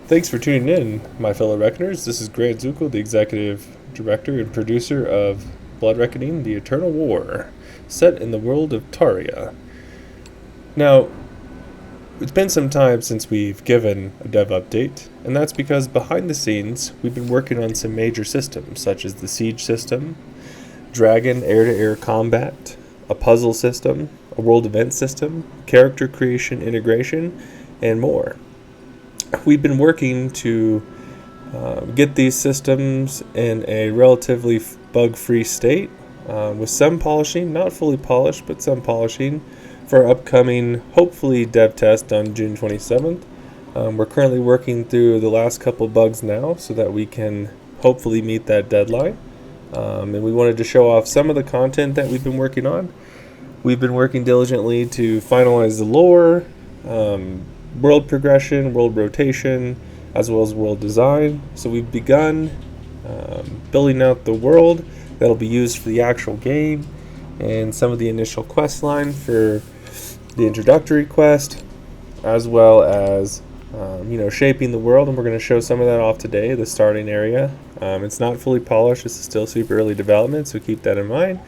Thanks for tuning in, my fellow Reckoners. This is Grant Zuko, the executive director and producer of Blood Reckoning: The Eternal War, set in the world of Taria. Now, it's been some time since we've given a dev update, and that's because behind the scenes, we've been working on some major systems, such as the Siege system, Dragon air-to-air combat, a puzzle system, a world event system, character creation integration, and more. We've been working to get these systems in a relatively bug-free state, with some polishing, not fully polished, but some polishing, for our upcoming, hopefully, dev test on June 27th. We're currently working through the last couple bugs now so that we can hopefully meet that deadline. And we wanted to show off some of the content that we've been working on. We've been working diligently to finalize the lore, world progression, world rotation, as well as world design. So we've begun building out the world that'll be used for the actual game, and some of the initial quest line for the introductory quest, as well as shaping the world. And we're going to show some of that off today, the starting area. It's not fully polished, this is still super early development, so keep that in mind.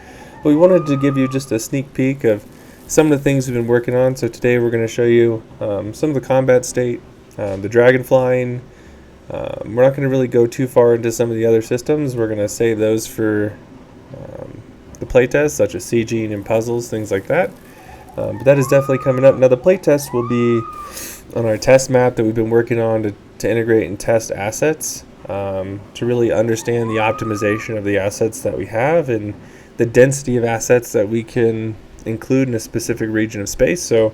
But we wanted to give you just a sneak peek of some of the things we've been working on. So today we're going to show you some of the combat state, the dragon flying. We're not going to really go too far into some of the other systems. We're going to save those for the playtest, such as sieging and puzzles, things like that. But that is definitely coming up. Now the playtest will be on our test map that we've been working on to integrate and test assets, to really understand the optimization of the assets that we have and the density of assets that we can include in a specific region of space. So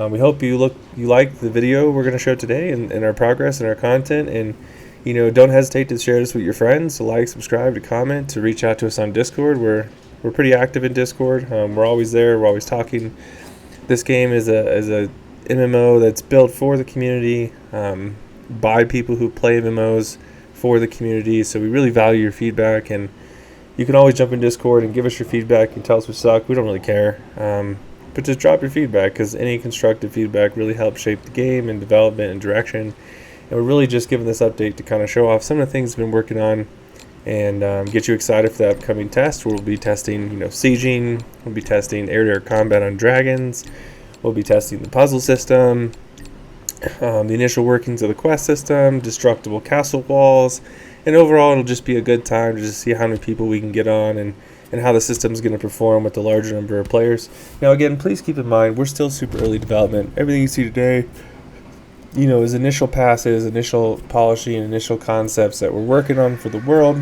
we hope you like the video we're going to show today and our progress and our content, and don't hesitate to share this with your friends, to like, subscribe, to comment, to reach out to us on Discord. We're pretty active in Discord. We're always there, we're always talking. This game is a MMO that's built for the community, by people who play MMOs for the community, so we really value your feedback, and you can always jump in Discord and give us your feedback and tell us we suck. We don't really care. But just drop your feedback, because any constructive feedback really helps shape the game and development and direction. And we're really just giving this update to kind of show off some of the things we've been working on and get you excited for the upcoming test. We'll be testing, sieging. We'll be testing air-to-air combat on dragons. We'll be testing the puzzle system, the initial workings of the quest system, destructible castle walls. And overall, it'll just be a good time to just see how many people we can get on and how the system's going to perform with the larger number of players. Now, again, please keep in mind, we're still super early development. Everything you see today, is initial passes, initial polishing, initial concepts that we're working on for the world.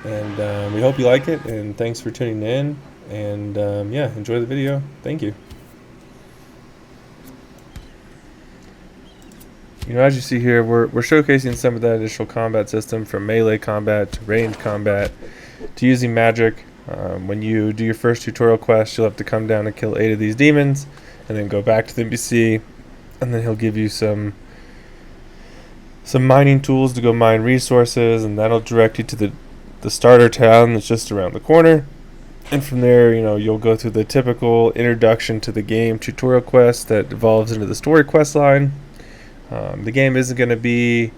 And we hope you like it, and thanks for tuning in. And enjoy the video. Thank you. As you see here, we're showcasing some of that initial combat system, from melee combat to range combat to using magic. When you do your first tutorial quest, you'll have to come down and kill 8 of these demons, and then go back to the NPC, and then he'll give you some mining tools to go mine resources, and that'll direct you to the starter town that's just around the corner. And from there, you'll go through the typical introduction to the game tutorial quest that evolves into the story quest line. The game isn't going to be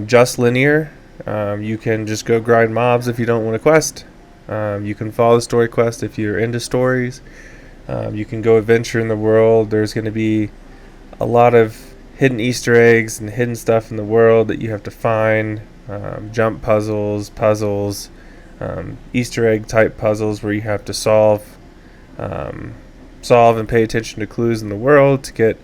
just linear. You can just go grind mobs if you don't want a quest. You can follow the story quest if you're into stories. You can go adventure in the world. There's going to be a lot of hidden Easter eggs and hidden stuff in the world that you have to find. Jump puzzles, Easter egg type puzzles where you have to solve and pay attention to clues in the world to get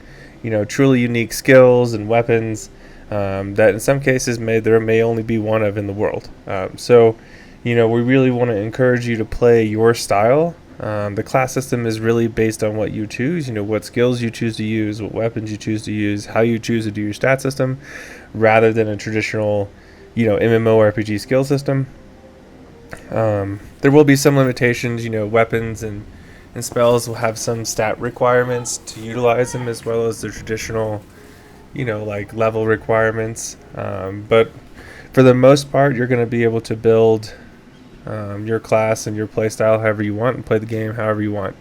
truly unique skills and weapons that in some cases there may only be one of in the world. So we really want to encourage you to play your style. The class system is really based on what you choose, what skills you choose to use, what weapons you choose to use, how you choose to do your stat system, rather than a traditional, MMORPG skill system. There will be some limitations, weapons and spells will have some stat requirements to utilize them, as well as the traditional, like level requirements. But for the most part, you're going to be able to build your class and your playstyle however you want, and play the game however you want.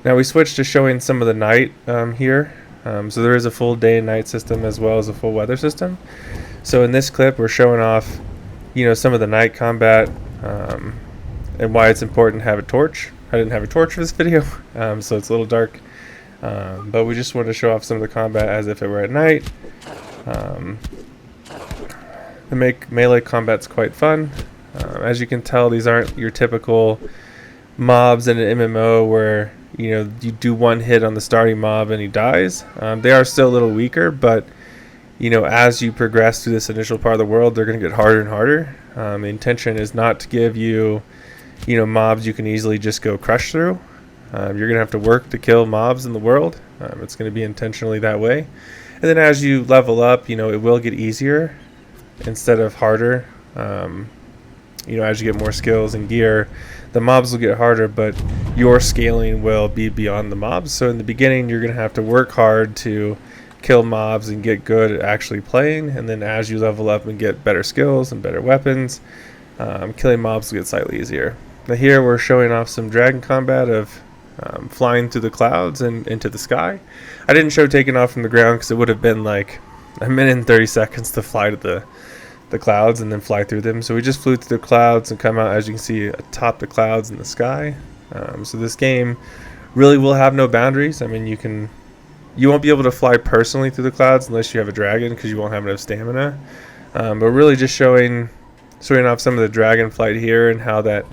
Now we switched to showing some of the knight here. So there is a full day and night system as well as a full weather system. So in this clip, we're showing off, some of the night combat, and why it's important to have a torch. I didn't have a torch for this video, so it's a little dark. But we just wanted to show off some of the combat as if it were at night. The melee combat's quite fun. As you can tell, these aren't your typical mobs in an MMO where you do one hit on the starting mob and he dies. They are still a little weaker, but as you progress through this initial part of the world, they're going to get harder and harder. The intention is not to give you mobs you can easily just go crush through. You're going to have to work to kill mobs in the world. It's going to be intentionally that way. And then as you level up, it will get easier instead of harder. As you get more skills and gear, the mobs will get harder, but your scaling will be beyond the mobs. So in the beginning, you're going to have to work hard to kill mobs and get good at actually playing. And then as you level up and get better skills and better weapons, killing mobs will get slightly easier. Now here we're showing off some dragon combat of flying through the clouds and into the sky. I didn't show taking off from the ground because it would have been like a minute and 30 seconds to fly to the clouds and then fly through them. So we just flew through the clouds and come out, as you can see, atop the clouds in the sky. So this game really will have no boundaries. I mean, you won't be able to fly personally through the clouds unless you have a dragon, because you won't have enough stamina. But really just showing off some of the dragon flight here and how that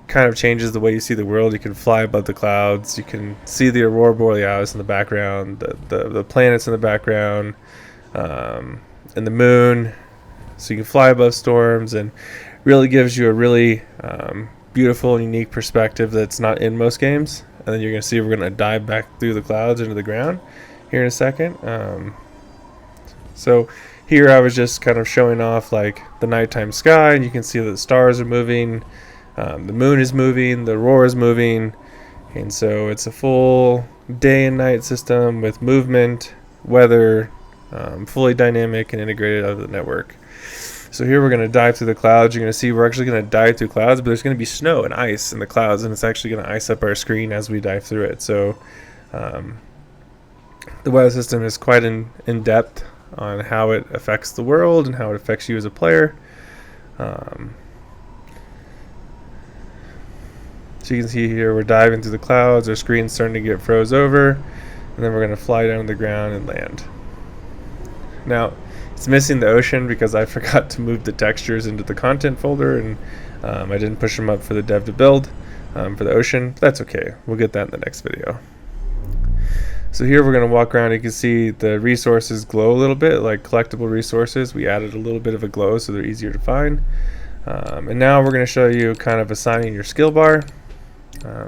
kind of changes the way you see the world. You can fly above the clouds. You can see the aurora borealis in the background, the planets in the background, and the moon. So you can fly above storms, and really gives you a really beautiful and unique perspective that's not in most games. And then you're going to see we're going to dive back through the clouds into the ground here in a second. So here I was just kind of showing off like the nighttime sky, and you can see that the stars are moving, the moon is moving, the aurora is moving, and so it's a full day and night system with movement, weather, fully dynamic and integrated out of the network. So here we're going to dive through the clouds. You're going to see we're actually going to dive through clouds, but there's going to be snow and ice in the clouds, and it's actually going to ice up our screen as we dive through it. So the weather system is quite in depth on how it affects the world and how it affects you as a player. So you can see here we're diving through the clouds. Our screen's starting to get froze over, and then we're going to fly down to the ground and land. Now, it's missing the ocean because I forgot to move the textures into the content folder, and I didn't push them up for the dev to build for the ocean. That's okay. We'll get that in the next video. So here we're going to walk around. You can see the resources glow a little bit, like collectible resources. We added a little bit of a glow so they're easier to find. And now we're going to show you kind of assigning your skill bar.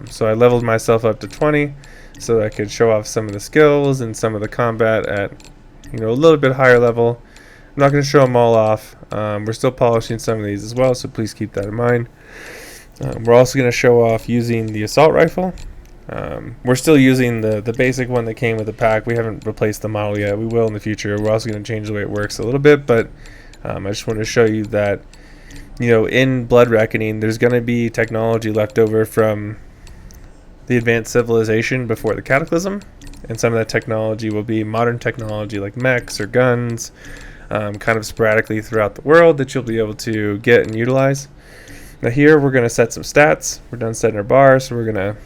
So I leveled myself up to 20 so that I could show off some of the skills and some of the combat at a little bit higher level. I'm not going to show them all off. We're still polishing some of these as well, so please keep that in mind. We're also going to show off using the assault rifle. We're still using the basic one that came with the pack. We haven't replaced the model yet. We will in the future. We're also going to change the way it works a little bit, but I just want to show you that in Blood Reckoning, there's going to be technology left over from the advanced civilization before the Cataclysm, and some of that technology will be modern technology like mechs or guns, kind of sporadically throughout the world that you'll be able to get and utilize. Now here we're going to set some stats. We're done setting our bar, so we're going to,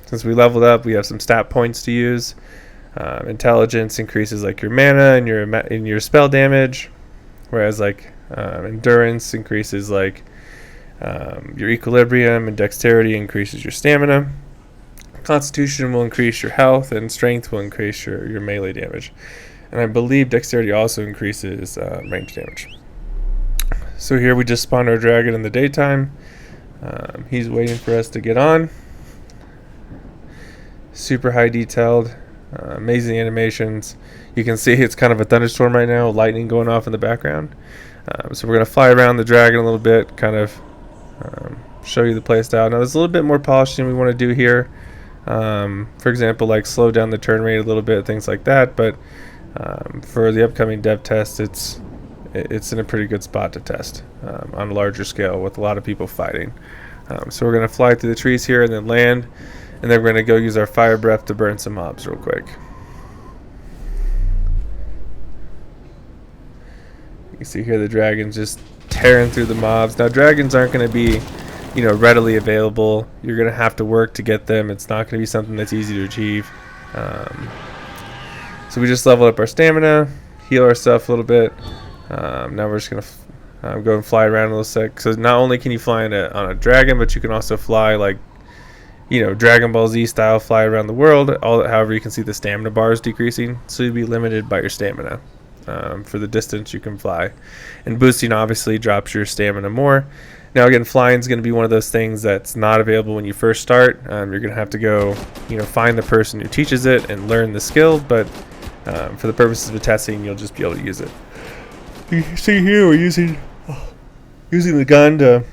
since we leveled up, we have some stat points to use. Intelligence increases like your mana and your spell damage, whereas like endurance increases like your equilibrium, and dexterity increases your stamina. Constitution will increase your health, and strength will increase your melee damage. And I believe dexterity also increases range damage. So here we just spawned our dragon in the daytime. He's waiting for us to get on. Super high detailed, amazing animations. You can see it's kind of a thunderstorm right now, lightning going off in the background. So we're going to fly around the dragon a little bit, kind of show you the playstyle. Now there's a little bit more polishing we want to do here. For example, like slow down the turn rate a little bit, things like that. But for the upcoming dev test, it's in a pretty good spot to test on a larger scale with a lot of people fighting. So we're going to fly through the trees here and then land, and then we're going to go use our fire breath to burn some mobs real quick. You see here the dragons just tearing through the mobs. Now dragons aren't going to be, you know, readily available. You're going to have to work to get them. It's not going to be something that's easy to achieve. So we just leveled up our stamina, heal ourselves a little bit. Now we're just going to go and fly around a little sec. So not only can you fly on a dragon, but you can also fly like, you know, Dragon Ball Z style, fly around the world. However, you can see the stamina bar is decreasing, so you'll be limited by your stamina for the distance you can fly. And boosting obviously drops your stamina more. Now again, flying is going to be one of those things that's not available when you first start. You're going to have to go, you know, find the person who teaches it and learn the skill, but for the purposes of testing, you'll just be able to use it. You see here we're using the gun to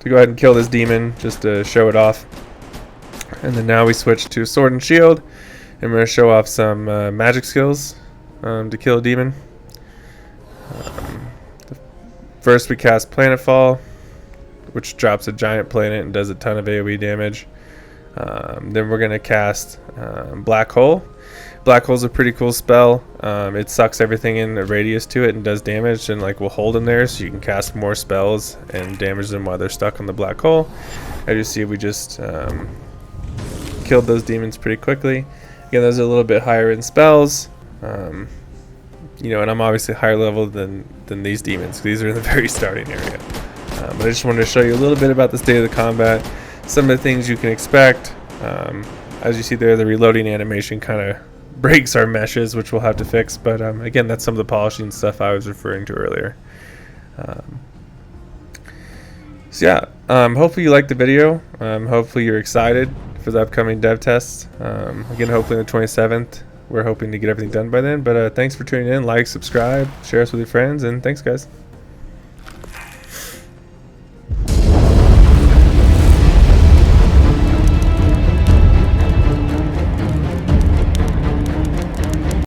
go ahead and kill this demon, just to show it off. And then now we switch to sword and shield, and we're going to show off some magic skills to kill a demon. First we cast Planetfall, which drops a giant planet and does a ton of AoE damage. Then we're going to cast Black Hole. Black Hole's a pretty cool spell. It sucks everything in a radius to it and does damage, and like will hold them there, so you can cast more spells and damage them while they're stuck on the black hole. As you see, we just killed those demons pretty quickly. Again, those are a little bit higher in spells. You know, and I'm obviously higher level than these demons. These are in the very starting area. But I just wanted to show you a little bit about the state of the combat, some of the things you can expect. As you see there, the reloading animation kind of breaks our meshes, which we'll have to fix. But again, that's some of the polishing stuff I was referring to earlier. So yeah, hopefully you liked the video. Hopefully you're excited for the upcoming dev tests. Again, hopefully on the 27th. We're hoping to get everything done by then. But thanks for tuning in. Like, subscribe, share us with your friends, and thanks, guys.